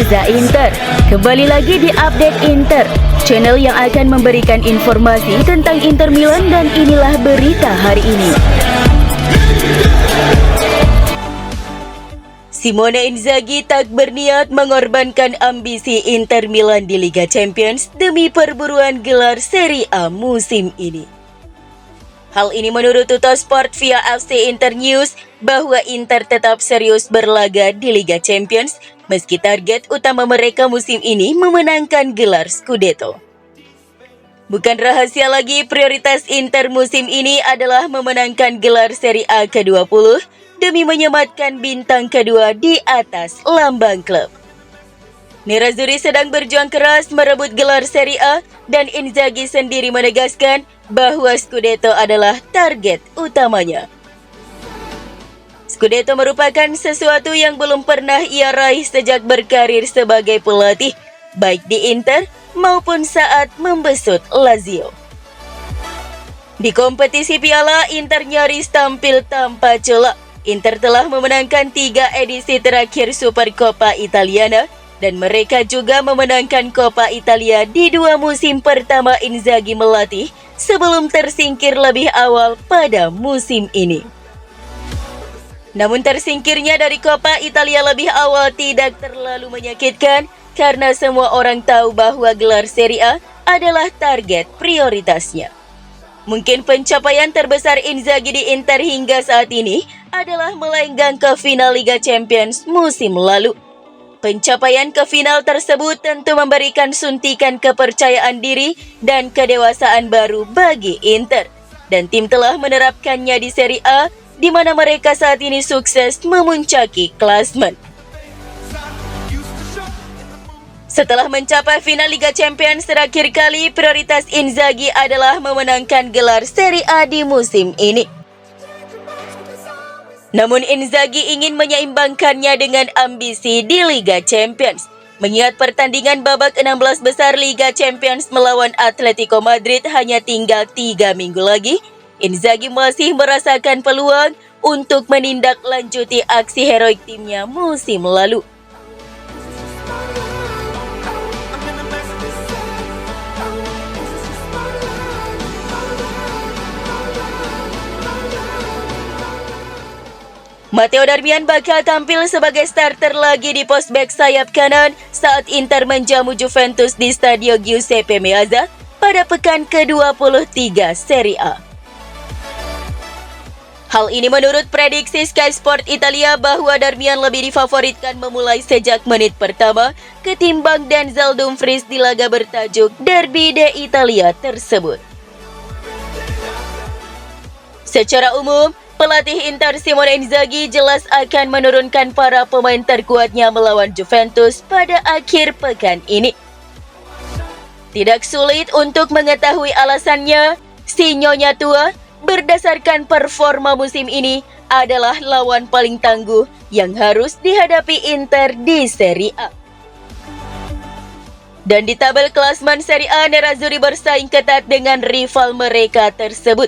Reza Inter. Kembali lagi di Update Inter, channel yang akan memberikan informasi tentang Inter Milan, dan inilah berita hari ini. Simone Inzaghi tak berniat mengorbankan ambisi Inter Milan di Liga Champions demi perburuan gelar Serie A musim ini. Hal ini menurut Tuttosport via FC Inter News bahwa Inter tetap serius berlaga di Liga Champions meski target utama mereka musim ini memenangkan gelar Scudetto. Bukan rahasia lagi, prioritas Inter musim ini adalah memenangkan gelar Serie A ke-20 demi menyematkan bintang kedua di atas lambang klub. Nerazzurri sedang berjuang keras merebut gelar Serie A dan Inzaghi sendiri menegaskan bahwa Scudetto adalah target utamanya. Scudetto merupakan sesuatu yang belum pernah ia raih sejak berkarir sebagai pelatih, baik di Inter maupun saat membesut Lazio. Di kompetisi Piala, Inter nyaris tampil tanpa celah. Inter telah memenangkan 3 edisi terakhir Supercoppa Italiana, dan mereka juga memenangkan Coppa Italia di 2 musim pertama Inzaghi melatih sebelum tersingkir lebih awal pada musim ini. Namun tersingkirnya dari Coppa Italia lebih awal tidak terlalu menyakitkan karena semua orang tahu bahwa gelar Serie A adalah target prioritasnya. Mungkin pencapaian terbesar Inzaghi di Inter hingga saat ini adalah melenggang ke final Liga Champions musim lalu. Pencapaian ke final tersebut tentu memberikan suntikan kepercayaan diri dan kedewasaan baru bagi Inter. Dan tim telah menerapkannya di Serie A, di mana mereka saat ini sukses memuncaki klasemen. Setelah mencapai final Liga Champions terakhir kali, prioritas Inzaghi adalah memenangkan gelar Serie A di musim ini. Namun Inzaghi ingin menyeimbangkannya dengan ambisi di Liga Champions. Mengingat pertandingan babak 16 besar Liga Champions melawan Atletico Madrid hanya tinggal 3 minggu lagi, Inzaghi masih merasakan peluang untuk menindaklanjuti aksi heroik timnya musim lalu. Matteo Darmian bakal tampil sebagai starter lagi di pos bek sayap kanan saat Inter menjamu Juventus di Stadio Giuseppe Meazza pada pekan ke-23 Serie A. Hal ini menurut prediksi Sky Sport Italia bahwa Darmian lebih difavoritkan memulai sejak menit pertama ketimbang Denzel Dumfries di laga bertajuk Derby d'Italia tersebut. Secara umum, pelatih Inter Simone Inzaghi jelas akan menurunkan para pemain terkuatnya melawan Juventus pada akhir pekan ini. Tidak sulit untuk mengetahui alasannya, si Nyonya tua berdasarkan performa musim ini adalah lawan paling tangguh yang harus dihadapi Inter di Serie A. Dan di tabel klasemen Serie A, Nerazzurri bersaing ketat dengan rival mereka tersebut.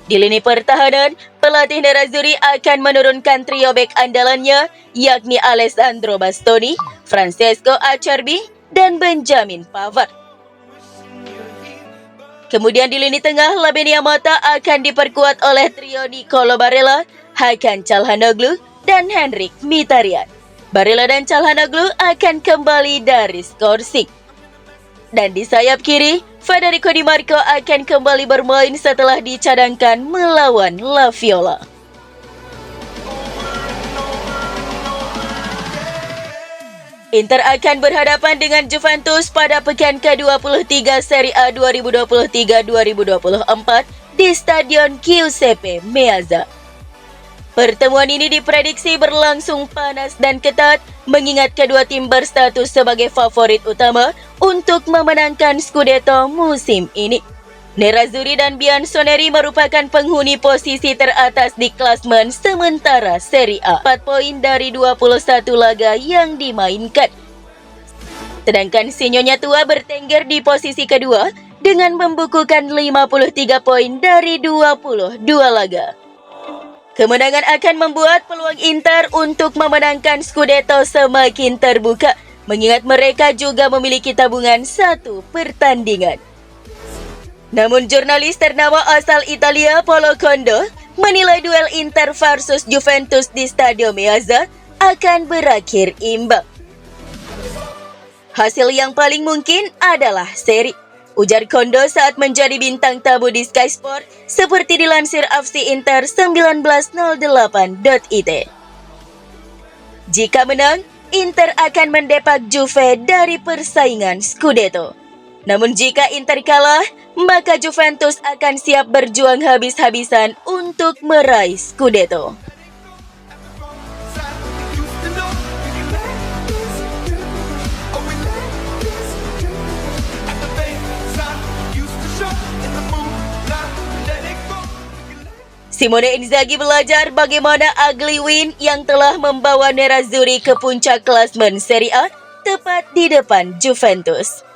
Di lini pertahanan, pelatih Nerazzurri akan menurunkan trio bek andalannya, yakni Alessandro Bastoni, Francesco Acerbi, dan Benjamin Pavard. Kemudian di lini tengah, Lamine Yamal akan diperkuat oleh trio Nicolo Barella, Hakan Çalhanoğlu, dan Henrikh Mkhitaryan. Barella dan Çalhanoğlu akan kembali dari skorsing. Dan di sayap kiri, Federico Di Marco akan kembali bermain setelah dicadangkan melawan La Viola. Inter akan berhadapan dengan Juventus pada pekan ke-23 Serie A 2023-2024 di Stadion Giuseppe Meazza. Pertemuan ini diprediksi berlangsung panas dan ketat, mengingat kedua tim berstatus sebagai favorit utama untuk memenangkan Scudetto musim ini. Nerazzurri dan Bianconeri merupakan penghuni posisi teratas di klasemen sementara Serie A, 4 poin dari 21 laga yang dimainkan. Sedangkan si Nyonya tua bertengger di posisi kedua dengan membukukan 53 poin dari 22 laga. Kemenangan akan membuat peluang Inter untuk memenangkan Scudetto semakin terbuka, mengingat mereka juga memiliki tabungan 1 pertandingan. Namun jurnalis ternama asal Italia Paolo Condo menilai duel Inter versus Juventus di Stadio Meazza akan berakhir imbang. Hasil yang paling mungkin adalah seri, ujar Condo saat menjadi bintang tamu di Sky Sport, seperti dilansir FC Inter 1908.it. Jika menang, Inter akan mendepak Juve dari persaingan Scudetto. Namun jika Inter kalah, maka Juventus akan siap berjuang habis-habisan untuk meraih Scudetto. Simone Inzaghi belajar bagaimana ugly win yang telah membawa Nerazzurri ke puncak klasemen Serie A tepat di depan Juventus.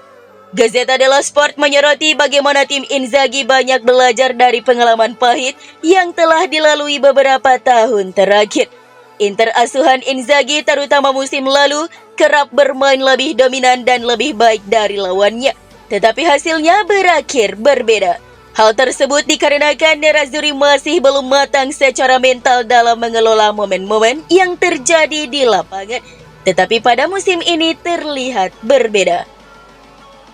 Gazzetta dello Sport menyoroti bagaimana tim Inzaghi banyak belajar dari pengalaman pahit yang telah dilalui beberapa tahun terakhir. Inter asuhan Inzaghi terutama musim lalu kerap bermain lebih dominan dan lebih baik dari lawannya, tetapi hasilnya berakhir berbeda. Hal tersebut dikarenakan Nerazzurri masih belum matang secara mental dalam mengelola momen-momen yang terjadi di lapangan, tetapi pada musim ini terlihat berbeda.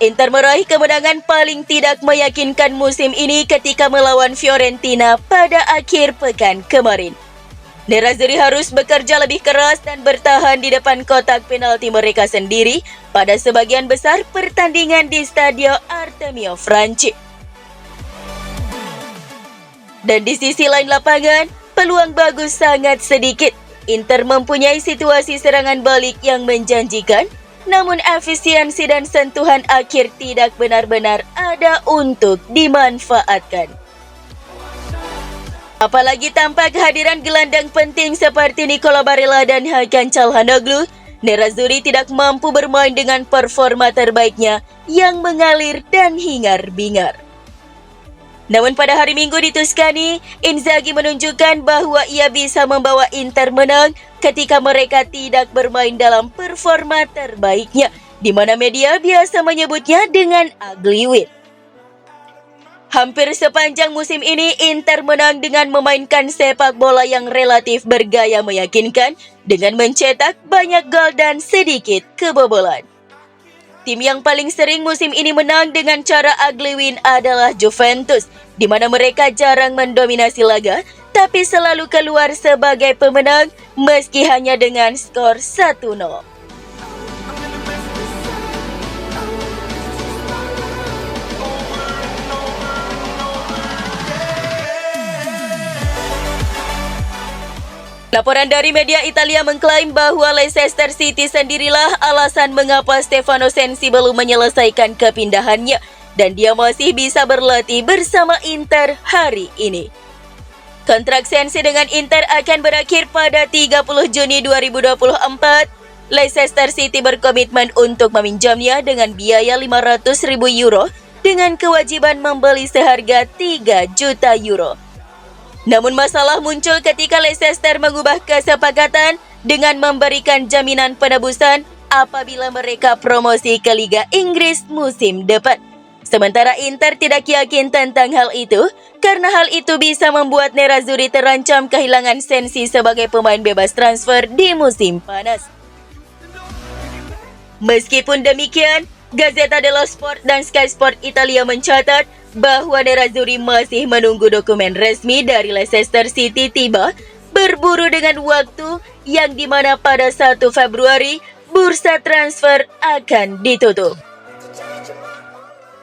Inter meraih kemenangan paling tidak meyakinkan musim ini ketika melawan Fiorentina pada akhir pekan kemarin. Nerazzurri harus bekerja lebih keras dan bertahan di depan kotak penalti mereka sendiri pada sebagian besar pertandingan di Stadio Artemio Franchi. Dan di sisi lain lapangan, peluang bagus sangat sedikit. Inter mempunyai situasi serangan balik yang menjanjikan, namun efisiensi dan sentuhan akhir tidak benar-benar ada untuk dimanfaatkan. Apalagi tanpa kehadiran gelandang penting seperti Nicola Barella dan Hakan Çalhanoğlu, Nerazzurri tidak mampu bermain dengan performa terbaiknya yang mengalir dan hingar-bingar. Namun pada hari Minggu di Tuscany, Inzaghi menunjukkan bahwa ia bisa membawa Inter menang ketika mereka tidak bermain dalam performa terbaiknya, di mana media biasa menyebutnya dengan ugly win. Hampir sepanjang musim ini, Inter menang dengan memainkan sepak bola yang relatif bergaya meyakinkan, dengan mencetak banyak gol dan sedikit kebobolan. Tim yang paling sering musim ini menang dengan cara ugly win adalah Juventus, di mana mereka jarang mendominasi laga, tapi selalu keluar sebagai pemenang meski hanya dengan skor 1-0. Laporan dari media Italia mengklaim bahwa Leicester City sendirilah alasan mengapa Stefano Sensi belum menyelesaikan kepindahannya dan dia masih bisa berlatih bersama Inter hari ini. Kontrak Sensi dengan Inter akan berakhir pada 30 Juni 2024. Leicester City berkomitmen untuk meminjamnya dengan biaya 500.000 euro dengan kewajiban membeli seharga 3 juta euro. Namun masalah muncul ketika Leicester mengubah kesepakatan dengan memberikan jaminan penebusan apabila mereka promosi ke Liga Inggris musim depan. Sementara Inter tidak yakin tentang hal itu, karena hal itu bisa membuat Nerazzurri terancam kehilangan Sensi sebagai pemain bebas transfer di musim panas. Meskipun demikian, Gazzetta dello Sport dan Sky Sport Italia mencatat bahwa Nerazzurri masih menunggu dokumen resmi dari Leicester City tiba, berburu dengan waktu yang dimana pada 1 Februari bursa transfer akan ditutup.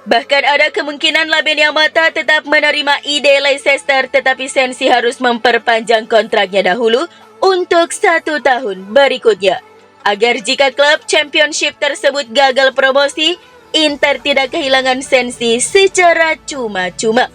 Bahkan ada kemungkinan Laben Yamata tetap menerima ide Leicester, tetapi Sensi harus memperpanjang kontraknya dahulu untuk 1 tahun berikutnya, agar jika klub championship tersebut gagal promosi, Inter tidak kehilangan Sensi secara cuma-cuma.